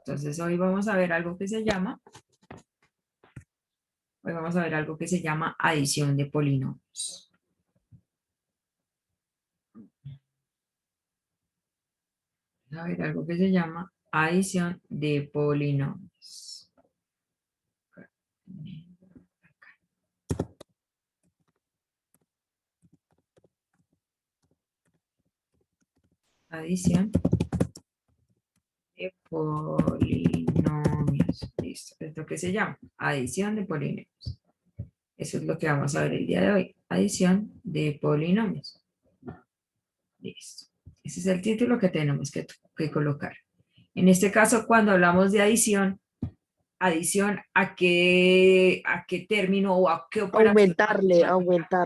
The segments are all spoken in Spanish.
Entonces hoy vamos a ver algo que se llama, adición de polinomios. Vamos a ver algo que se llama adición de polinomios. Adición de polinomios. Listo. Es lo que se llama adición de polinomios. Eso es lo que vamos a ver el día de hoy. Adición de polinomios. Listo. Ese es el título que tenemos que colocar. En este caso, cuando hablamos de adición ¿a qué término o a qué operación? A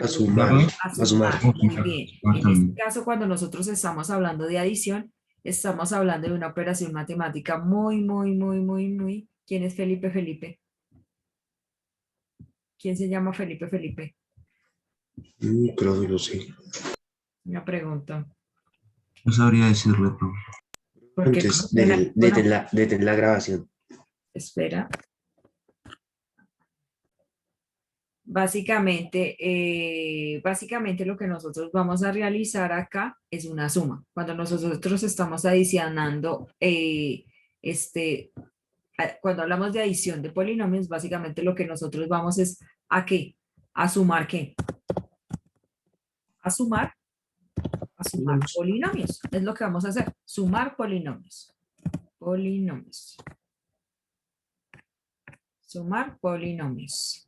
sumar. A sumar. Muy bien. En este caso, cuando nosotros estamos hablando de adición, estamos hablando de una operación matemática muy. ¿Quién es Felipe Felipe? ¿Quién se llama Felipe Felipe? Creo que lo sé. Una pregunta. No sabría decirle, pero... Porque Entonces, detén la grabación. Espera. Básicamente lo que nosotros vamos a realizar acá es una suma. Cuando nosotros estamos adicionando, cuando hablamos de adición de polinomios, básicamente lo que nosotros vamos es ¿a qué? ¿A sumar qué? A sumar polinomios. Es lo que vamos a hacer. Sumar polinomios. Sumar polinomios.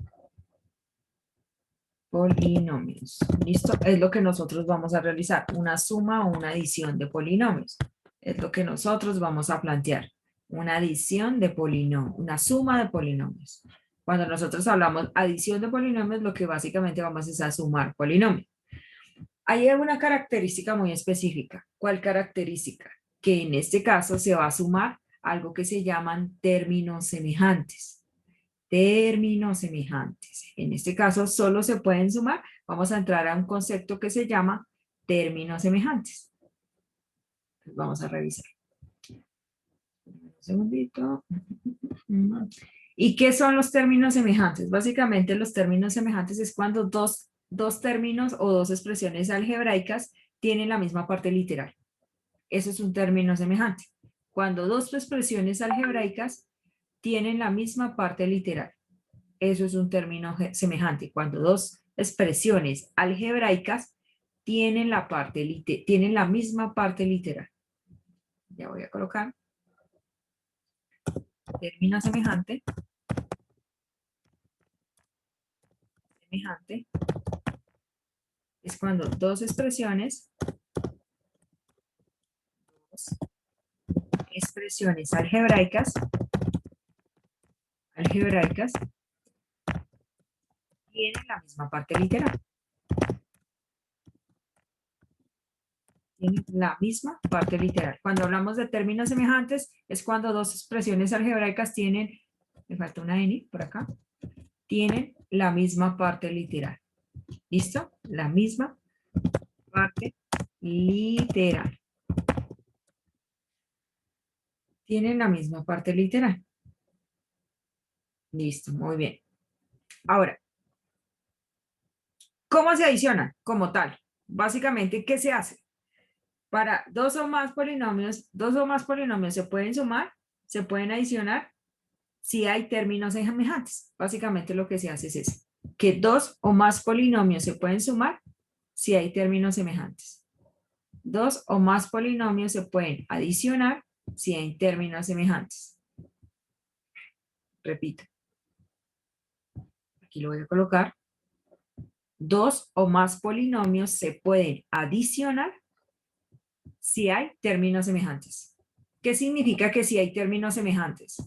¿Listo? Es lo que nosotros vamos a realizar. Una suma o una adición de polinomios. Es lo que nosotros vamos a plantear. Una adición de polinomios. Una suma de polinomios. Cuando nosotros hablamos adición de polinomios, lo que básicamente vamos es a sumar polinomios. Hay una característica muy específica. ¿Cuál característica? Que en este caso se va a sumar algo que se llaman términos semejantes. Términos semejantes. En este caso solo se pueden sumar. Vamos a entrar a un concepto que se llama términos semejantes. Entonces vamos a revisar. Un segundito. ¿Y qué son los términos semejantes? Básicamente los términos semejantes es cuando dos términos o dos expresiones algebraicas tienen la misma parte literal. Eso es un término semejante. Cuando dos expresiones algebraicas tienen la misma parte literal. Eso es un término semejante. Cuando dos expresiones algebraicas tienen la misma parte literal. Ya voy a colocar. Término semejante. Semejante. Es cuando dos expresiones algebraicas tienen la misma parte literal. Tienen la misma parte literal. Cuando hablamos de términos semejantes, es cuando dos expresiones algebraicas tienen, me falta una N por acá, tienen la misma parte literal. ¿Listo? La misma parte literal. Tienen la misma parte literal. Listo, muy bien. Ahora, ¿cómo se adicionan? Como tal. Básicamente, ¿qué se hace? Para dos o más polinomios se pueden sumar, se pueden adicionar si hay términos semejantes. Básicamente lo que se hace es eso, que dos o más polinomios se pueden sumar si hay términos semejantes. Dos o más polinomios se pueden adicionar si hay términos semejantes. Repito. Aquí lo voy a colocar. Dos o más polinomios se pueden adicionar si hay términos semejantes. ¿Qué significa que si hay términos semejantes?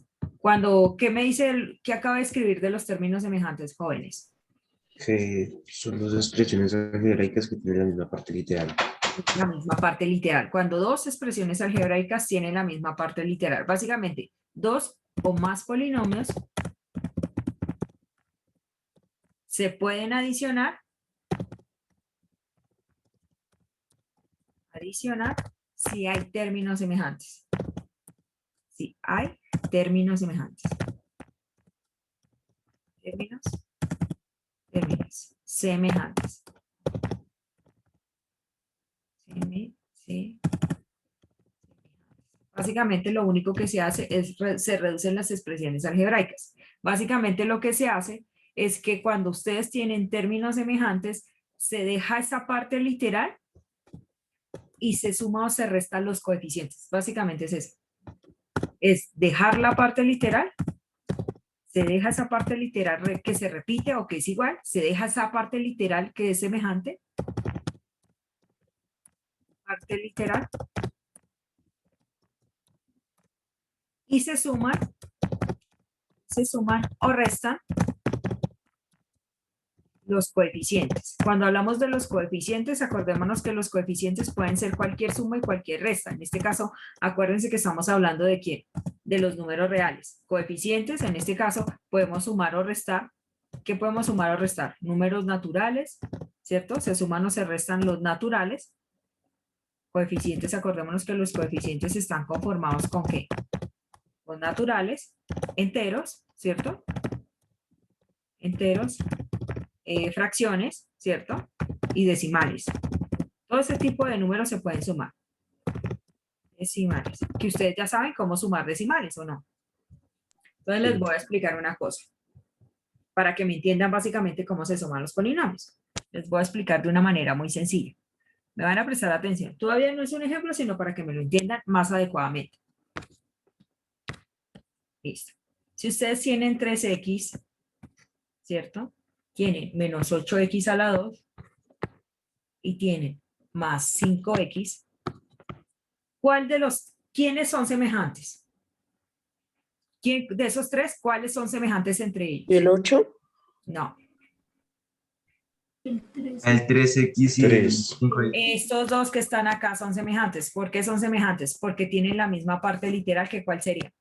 ¿Qué me dice qué acaba de escribir de los términos semejantes, jóvenes? Que son dos expresiones algebraicas que tienen la misma parte literal. La misma parte literal. Cuando dos expresiones algebraicas tienen la misma parte literal. Básicamente, dos o más polinomios se pueden adicionar si hay términos semejantes. si hay términos semejantes. Términos semejantes. Básicamente lo único que se hace es se reducen las expresiones algebraicas. Básicamente lo que se hace es que cuando ustedes tienen términos semejantes, se deja esa parte literal y se suma o se restan los coeficientes. Básicamente es eso. Es dejar la parte literal, se deja esa parte literal que se repite o que es igual, se deja esa parte literal que es semejante, parte literal, y se suman o restan los coeficientes. Cuando hablamos de los coeficientes, acordémonos que los coeficientes pueden ser cualquier suma y cualquier resta. En este caso, acuérdense que estamos hablando de ¿quién? De los números reales. Coeficientes, en este caso, podemos sumar o restar. ¿Qué podemos sumar o restar? Números naturales, ¿cierto? Se suman o se restan los naturales. Coeficientes, acordémonos que los coeficientes están conformados ¿con qué? Con naturales, enteros, ¿cierto? Enteros, fracciones, ¿cierto? Y decimales. Todo ese tipo de números se pueden sumar. Decimales. Que ustedes ya saben cómo sumar decimales, ¿o no? Entonces les voy a explicar una cosa. Para que me entiendan básicamente cómo se suman los polinomios. Les voy a explicar de una manera muy sencilla. Me van a prestar atención. Todavía no es un ejemplo, sino para que me lo entiendan más adecuadamente. Listo. Si ustedes tienen 3x, ¿cierto? Tienen menos 8x a la 2 y tienen más 5x. ¿Quiénes son semejantes? De esos tres, ¿cuáles son semejantes entre ellos? ¿Y el 8? No. El 3x y el 3. 5x. Estos dos que están acá son semejantes. ¿Por qué son semejantes? Porque tienen la misma parte literal que ¿cuál sería?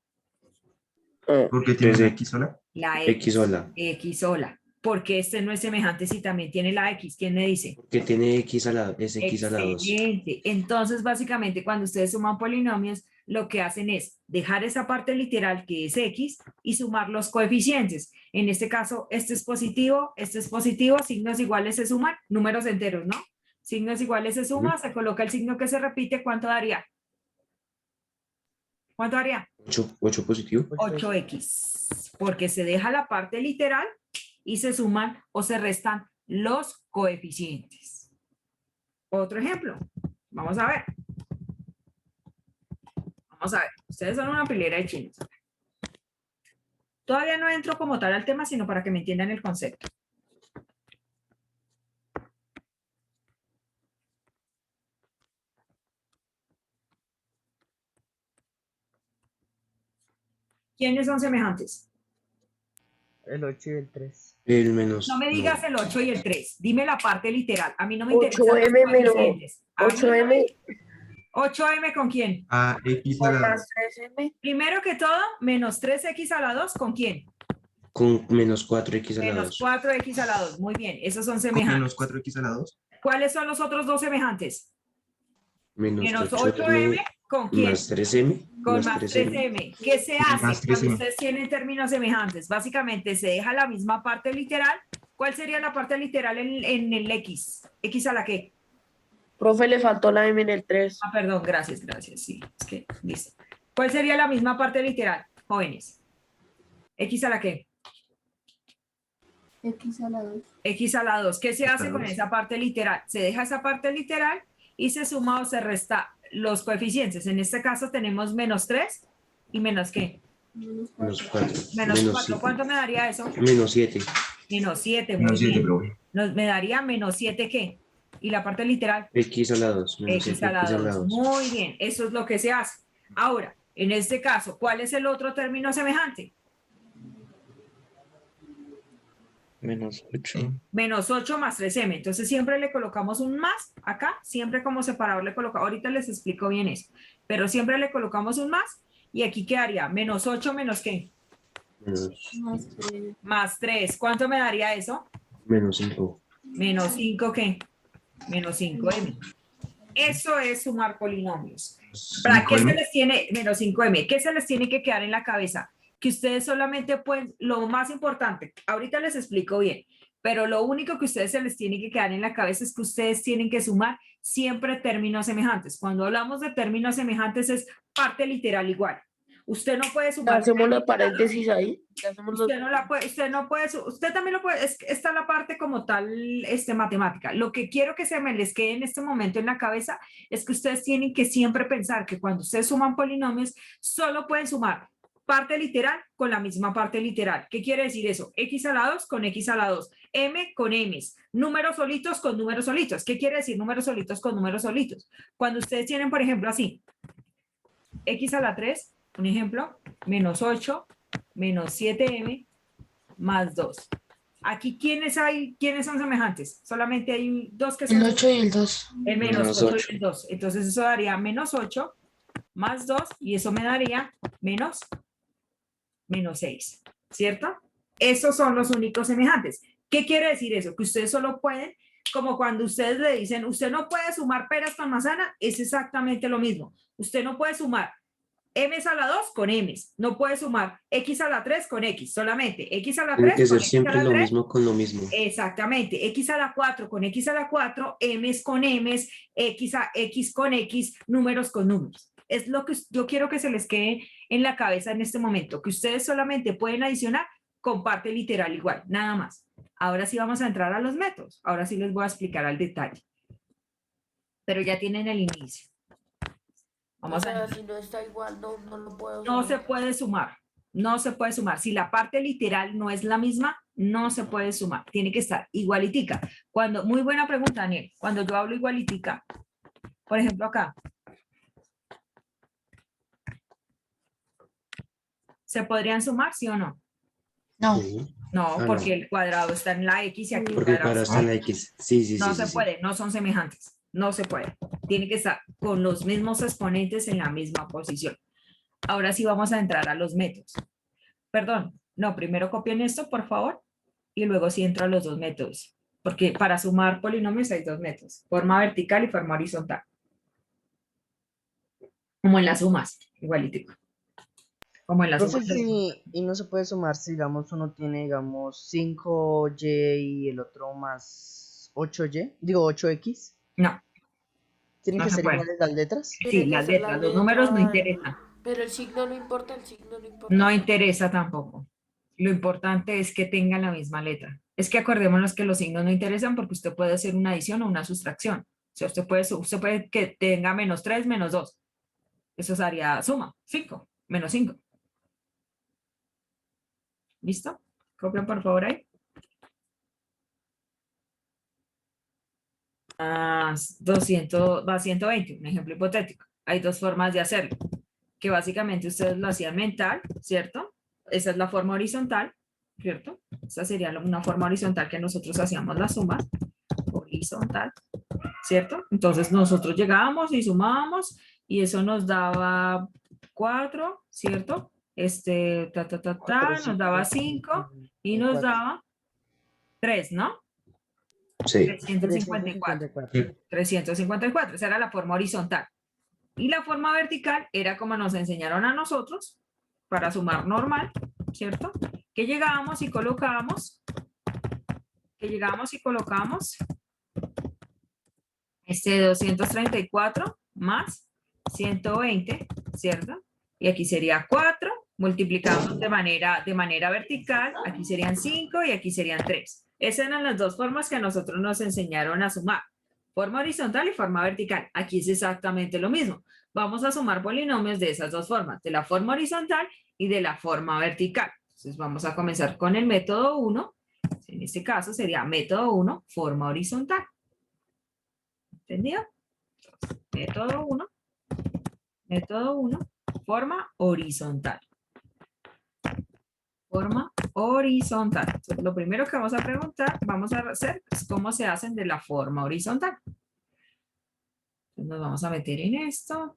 Porque tiene 3x. una x sola. La X sola. X sola. Porque este no es semejante si también tiene la X. ¿Quién me dice? Porque tiene X a la, es X a la 2. Excelente. Entonces, básicamente, cuando ustedes suman polinomios, lo que hacen es dejar esa parte literal que es X y sumar los coeficientes. En este caso, este es positivo, signos iguales se suman, números enteros, ¿no? Signos iguales se suma, se coloca el signo que se repite, ¿cuánto daría? ¿Cuánto daría? 8 positivo. 8x, porque se deja la parte literal y se suman o se restan los coeficientes. Otro ejemplo, vamos a ver. Vamos a ver, ustedes son una pilera de chinos. Todavía no entro como tal al tema, sino para que me entiendan el concepto. ¿Quiénes son semejantes? El 8 y el 3. El menos. No me digas no. el 8 y el 3. Dime la parte literal. A mí no me interesa. 8m menos 8m 8m con quién? A x a la más 2. 3m. Primero que todo, menos 3x a la 2, ¿con quién? Con menos 4X a la Menos 2. 4x a la 2. Muy bien, esos son Con semejantes. menos 4x a la 2. ¿Cuáles son los otros dos semejantes? Menos Menos 8M 8m, ¿con quién? más 3M. Con más 3m. ¿Qué se hace Más cuando 3m. ustedes tienen términos semejantes? Básicamente se deja la misma parte literal. ¿Cuál sería la parte literal en el x? ¿X a la qué? Profe, le faltó la m en el 3. Ah, perdón, gracias. Sí, es que, listo. ¿Cuál sería la misma parte literal, jóvenes? ¿X a la qué? X a la 2. X a la 2. ¿Qué se hace la con 2. esa parte literal? Se deja esa parte literal y se suma o se resta los coeficientes. En este caso tenemos menos 3 y menos ¿qué? Menos Menos 4. 4. Menos 4. ¿Cuánto me daría eso? Menos 7. Menos 7, muy Menos 7, bien. profe. Me daría menos 7 ¿qué? Y la parte literal, X a la 2. Menos X 7 a la X a la 2. 2. Muy bien, eso es lo que se hace. Ahora, en este caso, ¿cuál es el otro término semejante? Menos 8. Sí. Menos 8 más 3m. Entonces siempre le colocamos un más acá, siempre como separador le colocamos, ahorita les explico bien eso, pero siempre le colocamos un más y aquí quedaría menos 8 menos ¿qué? Menos, Más 3. ¿Cuánto me daría eso? menos 5. Menos 5 ¿qué? Menos 5m. Eso es sumar polinomios. ¿Para qué se 5M. les tiene, menos 5M, qué se les tiene que quedar en la cabeza? Que ustedes solamente pueden, lo más importante, ahorita les explico bien, pero lo único que ustedes se les tiene que quedar en la cabeza es que ustedes tienen que sumar siempre términos semejantes. Cuando hablamos de términos semejantes es parte literal igual. Usted no puede sumar. Hacemos la paréntesis ahí. Hacemos los... Usted no la puede, usted no puede, usted también lo puede, esta es la parte como tal, matemática. Lo que quiero que se me les quede en este momento en la cabeza es que ustedes tienen que siempre pensar que cuando ustedes suman polinomios, solo pueden sumar parte literal con la misma parte literal. ¿Qué quiere decir eso? X a la 2 con X a la 2, M con M, números solitos con números solitos. ¿Qué quiere decir números solitos con números solitos? Cuando ustedes tienen, por ejemplo, así, X a la 3, un ejemplo, menos 8, menos 7M, más 2. Aquí, ¿quiénes son semejantes? Solamente hay dos que son. El 8 y el 2. El menos Menos 8 8. y el 2. Entonces eso daría menos 8 más 2 y eso me daría menos 6. ¿Cierto? Esos son los únicos semejantes. ¿Qué quiere decir eso? Que ustedes solo pueden, como cuando ustedes le dicen, usted no puede sumar peras con manzana, es exactamente lo mismo. Usted no puede sumar M a la 2 con M. No puede sumar X a la 3 con X. Solamente X a la 3 Tiene que con ser X a siempre la lo 3. mismo con lo mismo. Exactamente. X a la 4 con X a la 4, M con M, X con X, números con números. Es lo que yo quiero que se les quede en la cabeza en este momento, que ustedes solamente pueden adicionar con parte literal igual, nada más. Ahora sí vamos a entrar a los métodos. Ahora sí les voy a explicar al detalle. Pero ya tienen el inicio. Vamos a si no está igual, no lo puedo No sumar. se puede sumar. No se puede sumar. Si la parte literal no es la misma, no se puede sumar. Tiene que estar igualitica. Cuando, muy buena pregunta, Daniel. Cuando yo hablo igualitica, por ejemplo acá, ¿se podrían sumar, sí o no? No. Sí. No, Ah, porque no. el cuadrado está en la X y aquí el Porque cuadrado para está está en la X. Sí, sí, No sí, se sí, puede, no son semejantes. No se puede. Tiene que estar con los mismos exponentes en la misma posición. Ahora sí vamos a entrar a los métodos. Perdón, no, primero copien esto, por favor, y luego sí entro a los dos métodos. Porque para sumar polinomios hay dos métodos, forma vertical y forma horizontal. Como en las sumas, igualitico. Como en las Profe, sumas. y no se puede sumar si, digamos, uno tiene, digamos, 5Y y el otro más 8Y, digo 8X. No, ¿Tienen no que se ser puede. iguales las letras? Sí, las letras, los números no interesan. Pero el signo no importa, el signo no importa. No interesa tampoco. Lo importante es que tengan la misma letra. Es que acordémonos que los signos no interesan porque usted puede hacer una adición o una sustracción. O sea, usted puede que tenga menos 3, menos 2. Eso sería suma, 5, menos 5. ¿Listo? Copian por favor ahí. 200, va a 120, un ejemplo hipotético. Hay dos formas de hacerlo, que básicamente ustedes lo hacían mental, ¿cierto? Esa es la forma horizontal, ¿cierto? Esa sería una forma horizontal que nosotros hacíamos las sumas, horizontal, ¿cierto? Entonces nosotros llegábamos y sumábamos y eso nos daba 4, ¿cierto? Nos daba 5 y nos daba 3, ¿no? Sí. 354. 354, esa era la forma horizontal. Y la forma vertical era como nos enseñaron a nosotros, para sumar normal, ¿cierto? Que llegábamos y colocábamos, 234 más 120, ¿cierto? Y aquí sería 4, multiplicamos de manera vertical, aquí serían 5 y aquí serían 3. Esas eran las dos formas que a nosotros nos enseñaron a sumar. Forma horizontal y forma vertical. Aquí es exactamente lo mismo. Vamos a sumar polinomios de esas dos formas, de la forma horizontal y de la forma vertical. Entonces vamos a comenzar con el método 1. En este caso sería método 1, forma horizontal. ¿Entendido? Método 1, forma horizontal. Forma horizontal. Entonces, lo primero que vamos a hacer es cómo se hacen de la forma horizontal. Entonces, nos vamos a meter en esto,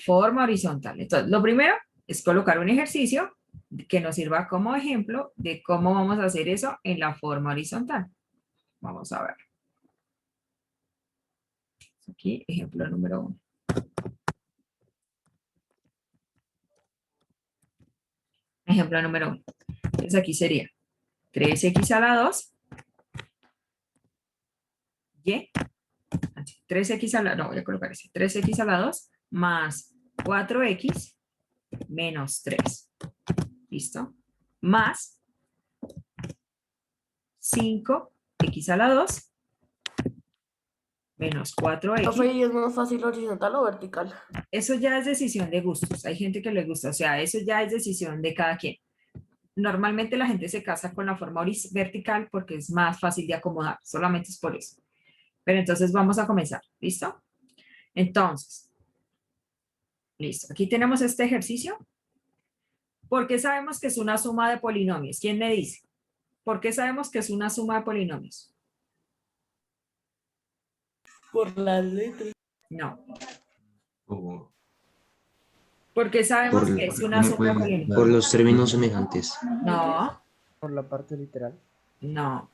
forma horizontal. Entonces, lo primero es colocar un ejercicio que nos sirva como ejemplo de cómo vamos a hacer eso en la forma horizontal. Vamos a ver. Aquí, ejemplo número 1. Ejemplo número 1. Entonces aquí sería 3x a la 2, y, 3x a la, no, voy a colocar ese, 3x a la 2 más 4x menos 3. ¿Listo? Más 5x a la 2 menos 4x. Profe, ¿y es más fácil horizontal o vertical? Eso ya es decisión de gustos. Hay gente que le gusta, o sea, eso ya es decisión de cada quien. Normalmente la gente se casa con la forma vertical porque es más fácil de acomodar, solamente es por eso. Pero entonces vamos a comenzar, ¿listo? Entonces, listo. Aquí tenemos este ejercicio. ¿Por qué sabemos que es una suma de polinomios? ¿Quién me dice? ¿Por qué sabemos que es una suma de polinomios? Por las letras. No. O- ¿Por qué sabemos Por- que es una no suma de podemos- polinomios? Por los términos semejantes. No, Por la parte literal. no.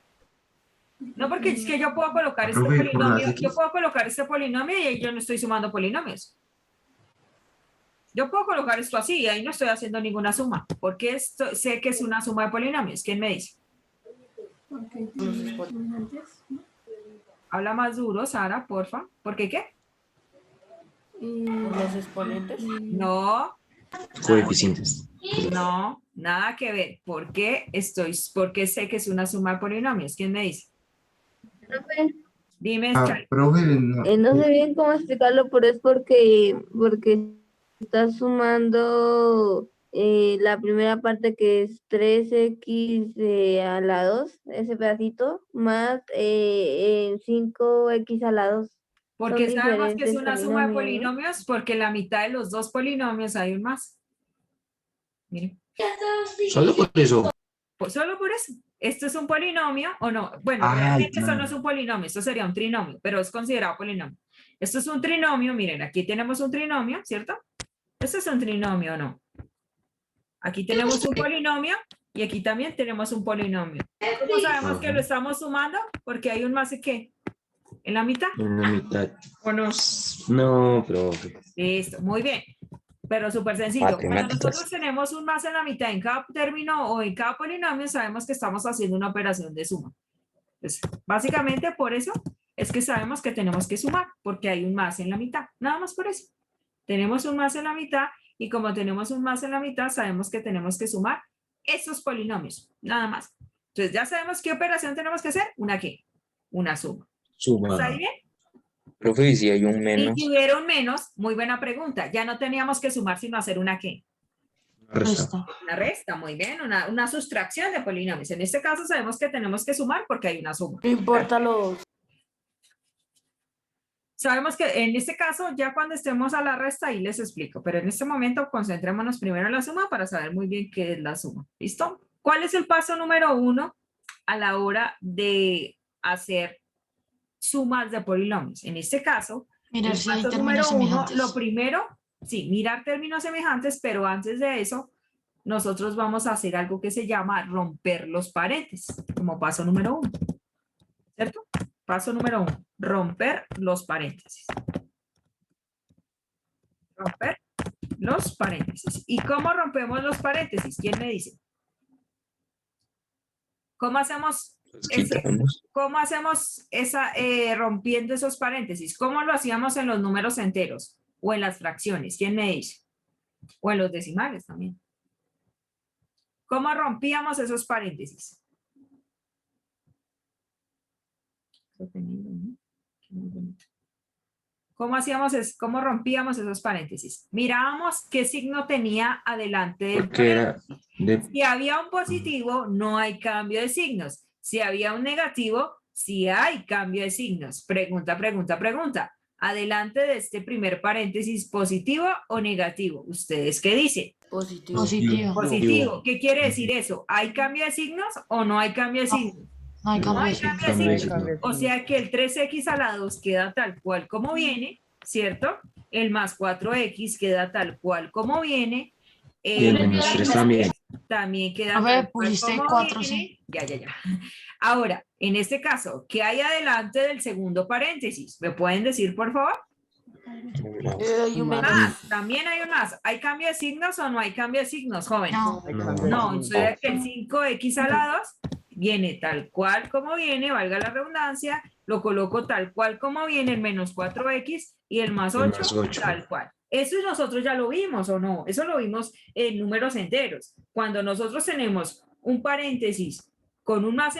No, porque es que yo puedo colocar este Profe, por las polinomio, X. yo puedo colocar este polinomio y ahí yo no estoy sumando polinomios. Yo puedo colocar esto así y ahí no estoy haciendo ninguna suma. Porque esto, sé que es una suma de polinomios. ¿Quién me dice? Habla más duro, Sara, porfa. ¿Por qué qué? Por los exponentes. No, Coeficientes. no, nada que ver. ¿Por qué sé que es una suma de polinomios? ¿Quién me dice? Profe, Dime, Ah, Sky. profe, no. no sé bien cómo explicarlo, pero es porque está sumando la primera parte que es 3x a la 2, ese pedacito, más 5x a la 2. ¿Por Son qué sabemos que es diferentes una suma de polinomios, ¿no? polinomios? Porque en la mitad de los dos polinomios hay un más. Miren, Solo por eso. pues solo por eso. ¿Esto es un polinomio o no? Bueno, Ay, realmente esto no claro. es un polinomio, esto sería un trinomio, pero es considerado polinomio. Esto es un trinomio, miren, aquí tenemos un trinomio, ¿cierto? Esto es un trinomio, ¿o no? Aquí tenemos un polinomio y aquí también tenemos un polinomio. ¿Cómo sabemos que lo estamos sumando? Porque hay un más de qué. ¿En la mitad? En la mitad. ¿O no? No, profe. Listo, muy bien. Pero súper sencillo. Cuando Matemáticas. nosotros tenemos un más en la mitad en cada término o en cada polinomio, sabemos que estamos haciendo una operación de suma. Entonces, básicamente por eso es que sabemos que tenemos que sumar, porque hay un más en la mitad. Nada más por eso. Tenemos un más en la mitad y como tenemos un más en la mitad, sabemos que tenemos que sumar esos polinomios. Nada más. Entonces, ya sabemos qué operación tenemos que hacer. ¿Una qué? Una suma. Suma. ¿Está bien? Profe, y si hay un Y menos, si hubiera un menos, muy buena pregunta. Ya no teníamos que sumar, sino hacer una qué. Resta. Una resta, muy bien. Una sustracción de polinomios. En este caso sabemos que tenemos que sumar porque hay una suma. No importa los. Sabemos que en este caso, ya cuando estemos a la resta, ahí les explico. Pero en este momento, concentrémonos primero en la suma para saber muy bien qué es la suma. ¿Listo? ¿Cuál es el paso número 1 a la hora de hacer sumas de polinomios? En este caso, Mirar el si hay paso términos número 1, semejantes. lo primero, sí, mirar términos semejantes, pero antes de eso, nosotros vamos a hacer algo que se llama romper los paréntesis, como paso número 1. ¿Cierto? Paso número 1, romper los paréntesis. Romper los paréntesis. ¿Y cómo rompemos los paréntesis? ¿Quién me dice? ¿Cómo hacemos pues quitamos. ¿Cómo hacemos rompiendo esos paréntesis? ¿Cómo lo hacíamos en los números enteros o en las fracciones? ¿Quién me dice? O en los decimales también. ¿Cómo rompíamos esos paréntesis? ¿Cómo rompíamos esos paréntesis? Mirábamos qué signo tenía adelante del Porque era de Si había un positivo, no hay cambio de signos. Si había un negativo, sí hay cambio de signos. Pregunta, pregunta, pregunta. Adelante de este primer paréntesis, ¿positivo o negativo? ¿Ustedes qué dicen? Positivo. Positivo. Positivo. ¿Qué quiere decir eso? ¿Hay cambio de signos o no hay cambio de signos? No hay No cambio de hay signo. cambio de signos. signo. O sea que el 3x a la 2 queda tal cual como viene, ¿cierto? El más 4x queda tal cual como viene. y el menos 3 también. También queda A ver, tal cual pusiste como 4, viene. sí. Ya. Ahora, en este caso, ¿qué hay adelante del segundo paréntesis? ¿Me pueden decir, por favor? Hay un menos. Más, también hay un más. ¿Hay cambio de signos o no hay cambio de signos, joven? No. Hay No. cambio de No, signo. entonces que el 5x a la 2 viene tal cual como viene, valga la redundancia, lo coloco tal cual como viene el menos 4x y el más El 8, más 8. tal cual. Eso nosotros ya lo vimos o no, eso lo vimos en números enteros. Cuando nosotros tenemos un paréntesis con un más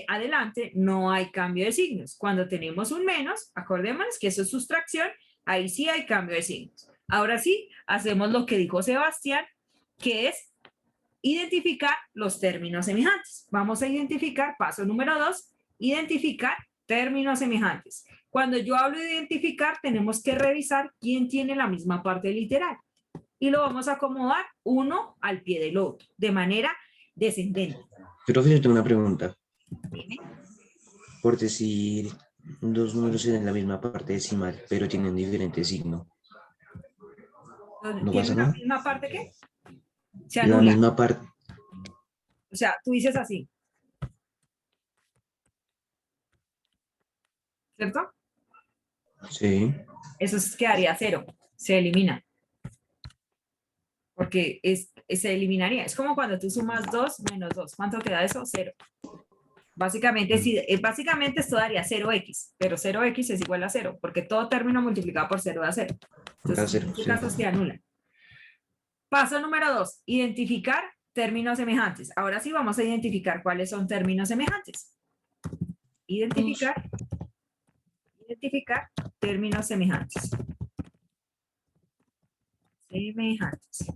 adelante, no hay cambio de signos. Cuando tenemos un menos, acordémonos que eso es sustracción, ahí sí hay cambio de signos. Ahora sí, hacemos lo que dijo Sebastián, que es identificar los términos semejantes. Vamos a identificar, paso número 2, identificar términos semejantes. Cuando yo hablo de identificar, tenemos que revisar quién tiene la misma parte literal. Y lo vamos a acomodar uno al pie del otro, de manera descendente. Profe, yo tengo una pregunta. Dime. Por decir, dos números en la misma parte decimal, pero tienen diferente signo. ¿No pasa ¿Tienen la nada? misma parte qué? Se La anula. misma parte. O sea, tú dices así. ¿Cierto? Sí. Eso quedaría 0. Se elimina. Porque se eliminaría. Es como cuando tú sumas 2 menos 2. ¿Cuánto te da eso? 0. Básicamente, básicamente esto daría 0x, pero 0x es igual a 0, porque todo término multiplicado por 0 da 0. Entonces, Da 0, en este sí. caso se anula. Paso número 2, identificar términos semejantes. Ahora sí vamos a identificar cuáles son términos semejantes. Identificar términos semejantes. Semejantes.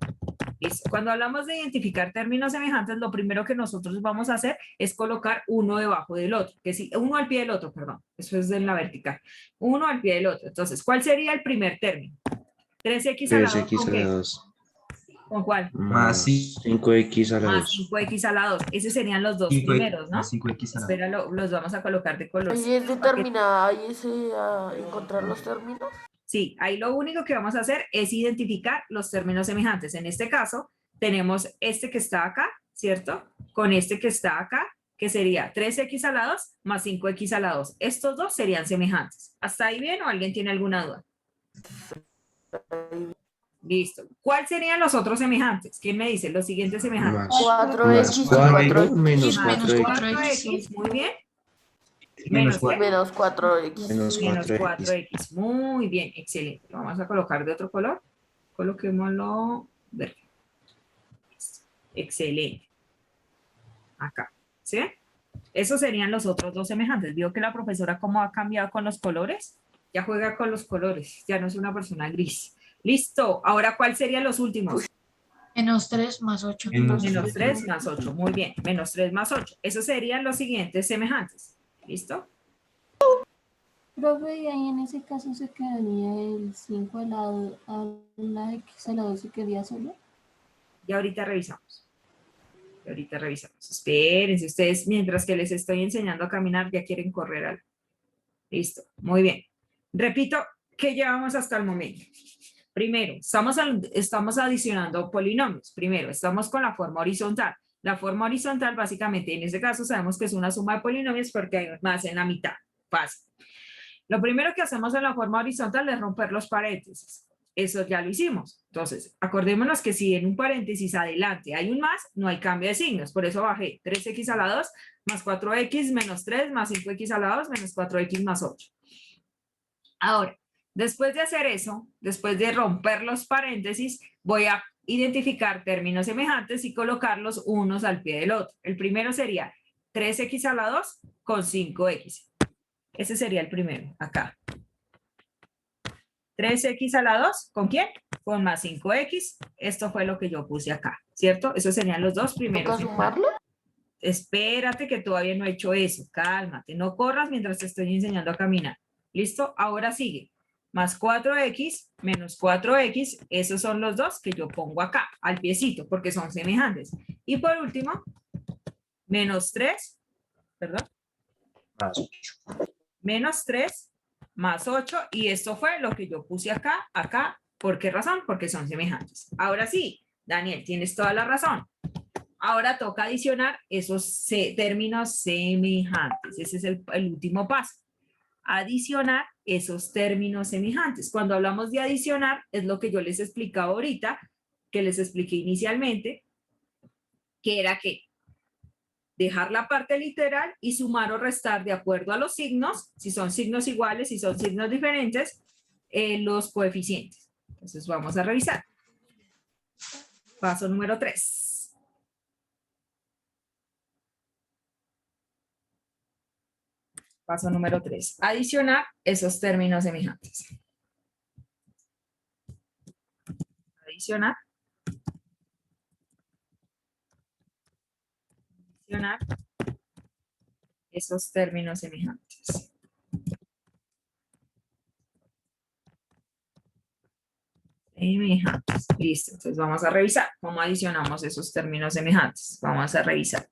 Listo. Cuando hablamos de identificar términos semejantes, lo primero que nosotros vamos a hacer es colocar uno debajo del otro, que sí, uno al pie del otro, perdón. Eso es en la vertical. Uno al pie del otro. Entonces, ¿cuál sería el primer término? 3x a la 2. 3x ¿Con a qué? la 2. ¿Con cuál? Más sí. 5x a la Más 2. 5x a la 2. Esos serían los dos 5x primeros, ¿no? más 5x a la Espera, los vamos a colocar de color. Ahí es determinada, ahí es encontrar los términos. Sí, ahí lo único que vamos a hacer es identificar los términos semejantes. En este caso, tenemos este que está acá, ¿cierto? Con este que está acá, que sería 3x a la 2 más 5x a la 2. Estos dos serían semejantes. ¿Hasta ahí bien o alguien tiene alguna duda? Listo. ¿Cuáles serían los otros semejantes? ¿Quién me dice? Los siguientes semejantes. Más 4x y 4 4x. menos Más 4x. 4x, muy bien. Menos ¿Qué? Menos 4x. Menos Menos 4x. 4x. Muy bien, excelente. Lo vamos a colocar de otro color. Coloquémoslo verde. Listo. Excelente. Acá. ¿Sí? Esos serían los otros dos semejantes. ¿Vio que la profesora cómo ha cambiado con los colores? Ya juega con los colores. Ya no es una persona gris. Listo. Ahora, ¿cuáles serían los últimos? Menos 3 más 8. Menos 3 más 8. Muy bien. Menos 3 más 8. Esos serían los siguientes semejantes. ¿Listo? Profe, y ahí en ese caso se quedaría el 5 a la x a la 2 se quedaría solo. Y ahorita revisamos. Espérense, ustedes mientras que les estoy enseñando a caminar ya quieren correr algo. Listo, muy bien. Repito, ¿qué llevamos hasta el momento? Primero, estamos adicionando polinomios. Primero, estamos con la forma horizontal. La forma horizontal, básicamente, en este caso sabemos que es una suma de polinomios porque hay más en la mitad. Fácil. Lo primero que hacemos en la forma horizontal es romper los paréntesis. Eso ya lo hicimos. Entonces, acordémonos que si en un paréntesis adelante hay un más, no hay cambio de signos. Por eso bajé 3x a la 2 más 4x menos 3 más 5x a la 2 menos 4x más 8. Ahora, después de hacer eso, después de romper los paréntesis, voy a identificar términos semejantes y colocarlos unos al pie del otro. El primero sería 3x a la 2 con 5x. Ese sería el primero, acá. 3x a la 2, ¿con quién? Con más 5x. Esto fue lo que yo puse acá, ¿cierto? Esos serían los dos primeros. ¿Toca sumarlo? Espérate que todavía no he hecho eso. Cálmate, no corras mientras te estoy enseñando a caminar. ¿Listo? Ahora sigue. Más 4x menos 4x. Esos son los dos que yo pongo acá, al piecito, porque son semejantes. Y por último, menos 3, perdón. Más 8. Menos 3 más 8, y esto fue lo que yo puse acá, acá. ¿Por qué razón? Porque son semejantes. Ahora sí, Daniel, tienes toda la razón. Ahora toca adicionar esos términos semejantes. Ese es el último paso. Adicionar esos términos semejantes. Cuando hablamos de adicionar, es lo que yo les explicaba ahorita, que les expliqué inicialmente, que era que dejar la parte literal y sumar o restar de acuerdo a los signos, si son signos iguales, si son signos diferentes, los coeficientes. Entonces vamos a revisar. Paso número 3. Paso número 3. Adicionar esos términos semejantes. Adicionar. Adicionar esos términos semejantes. Semejantes. Listo. Entonces vamos a revisar cómo adicionamos esos términos semejantes. Vamos a revisar.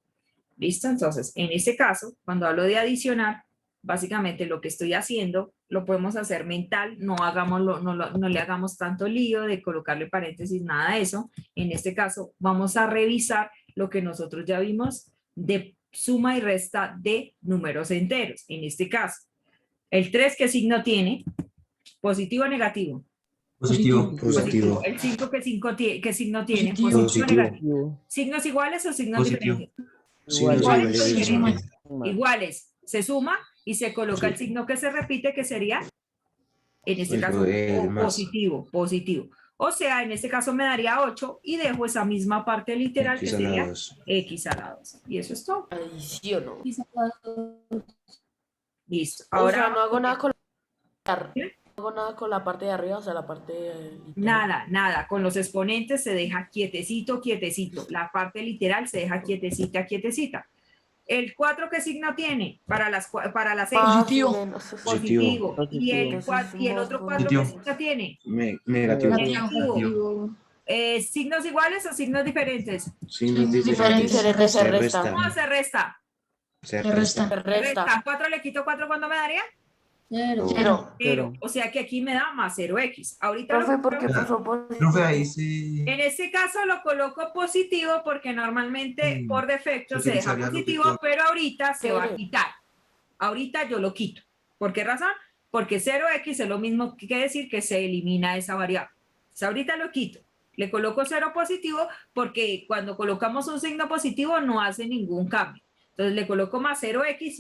¿Listo? Entonces, en este caso, cuando hablo de adicionar, básicamente lo que estoy haciendo lo podemos hacer mental, no le hagamos tanto lío de colocarle paréntesis, nada de eso. En este caso, vamos a revisar lo que nosotros ya vimos de suma y resta de números enteros. En este caso, el 3, ¿qué signo tiene? ¿Positivo o negativo? Positivo. Positivo. El 5, ¿qué signo tiene? Positivo. ¿Positivo o negativo? Positivo. ¿Signos iguales o signos Positivo. diferentes? Signos Igual. ¿Iguales o iguales se diferentes? suman. Iguales. Se suma y se coloca el Sí. signo que se repite, que sería, en este El caso, más. positivo. O sea, en este caso me daría 8 y dejo esa misma parte literal X que a la sería 2. x a la 2. Y eso es todo. Adiciono. Y sacado Listo. O Ahora, sea, no hago nada con ¿qué? no hago nada con la parte de arriba, o sea, la parte literal. Nada. Con los exponentes se deja quietecito. La parte literal se deja quietecita. ¿El 4 qué signo tiene? Para las X. Más Positivo. o menos. Positivo. ¿Y el, Entonces, y el más otro o 4 Positivo. qué signo tiene? Negativo. Negativo. negativo. ¿Signos iguales o signos diferentes? Signos Signos diferentes. diferentes, se Se resta. resta. ¿Cómo se resta? Se Le resta. Se resta. resta. 4 le quito 4, ¿cuánto me daría? 0. Cero. 0. O sea que aquí me da más 0x. Ahorita Profe, ¿por qué Ya. puso positivo? Profe, ahí sí. en este caso lo coloco positivo porque normalmente por defecto Yo se deja utilizaría lo que positivo, tú- pero ahorita se va a Cero. quitar. Ahorita yo lo quito. ¿Por qué razón? Porque 0x es lo mismo que decir que se elimina esa variable. Entonces ahorita lo quito. Le coloco 0 positivo porque cuando colocamos un signo positivo no hace ningún cambio. Entonces le coloco más 0x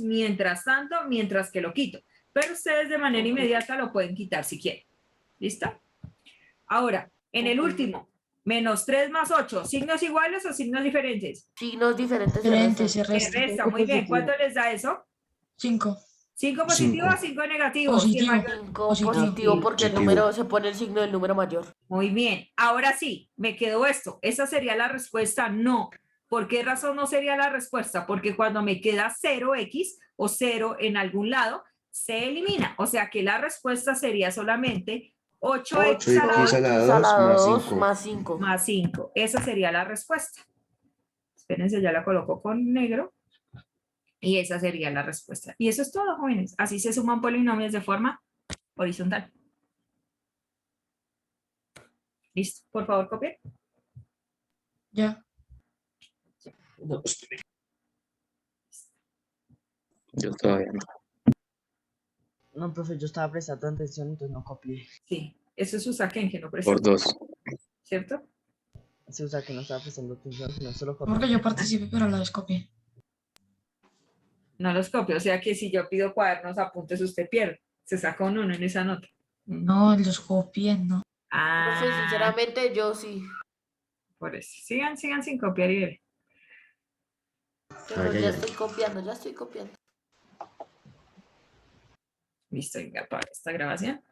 mientras que lo quito. Pero ustedes de manera inmediata lo pueden quitar si quieren. ¿Listo? Ahora, en el último, menos 3 más 8, ¿signos iguales o signos diferentes? Signos diferentes. se Diferente, restan. se Se resta. resta, muy bien. ¿Cuánto les da eso? 5. 5 positivo o 5 negativo. Positivo. ¿Quién mayor? 5 Positivo. positivo porque el Positivo. número se pone el signo del número mayor. Muy bien. Ahora sí, me quedó esto. Esa sería la respuesta no. ¿Por qué razón no sería la respuesta? Porque cuando me queda 0x o 0 en algún lado, se elimina. O sea que la respuesta sería solamente 8x a la 8x a 2 la X a 2 la más 2 5. más 5. más 5. Esa sería la respuesta. Espérense, ya la coloco con negro. Y esa sería la respuesta. Y eso es todo, jóvenes. Así se suman polinomios de forma horizontal. ¿Listo? Por favor, copien. Ya. No, espere. Yo todavía no. No, profe, yo estaba prestando atención, entonces no copié. Sí, eso es Usaquén, que no Por presenta, 2. ¿cierto? Sí, o sea, que no estaba prestando atención, sino solo Porque copié. yo participé, pero la descopié. No los copio. O sea que si yo pido cuadernos, apuntes, usted pierde. Se saca un 1 en esa nota. No, los copié, no. Ah, Profe, sinceramente, yo sí. por eso. Sigan sin copiar y ver. Pero ya, ya ya. estoy copiando, ya estoy copiando. Listo, venga, para esta grabación.